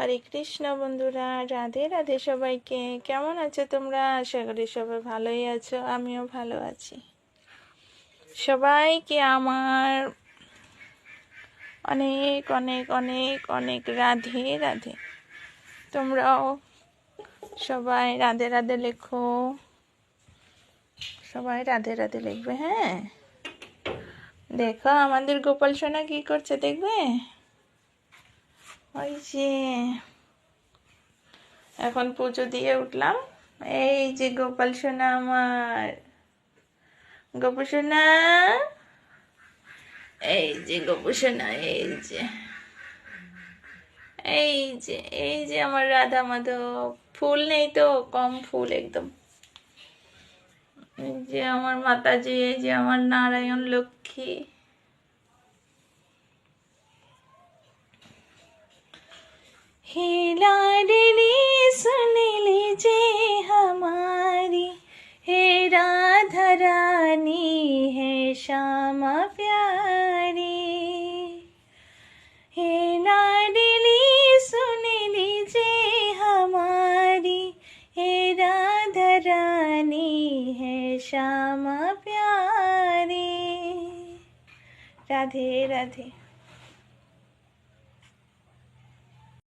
হরে কৃষ্ণ বন্ধুরা, রাধে রাধে সবাইকে। কেমন আছো তোমরা? আশা করি সবাই ভালোই আছো, আমিও ভালো আছি। সবাইকে আমার অনেক অনেক অনেক অনেক রাধে রাধে। তোমরাও সবাই রাধে রাধে লেখো, সবাই রাধে রাধে লিখবে। হ্যাঁ, দেখো আমাদের গোপাল সোনা কি করছে দেখবে। ওই যে এখন পুজো দিয়ে উঠলাম। এই যে গোপাল সোনা আমার, গোপু সোনা, এই যে গোপু সোনা, এই যে এই যে এই যে আমার রাধা মাধব। ফুল নেই তো, কম ফুল একদম। এই যে আমার মাতাজি, এই যে আমার নারায়ণ লক্ষ্মী। हे लाडली सुन लीजिए हमारी, हे राधा रानी, है श्यामा प्यारी। हे लाडली सुन लीजिए हमारी, हे राधा रानी, है श्यामा प्यारी। राधे राधे।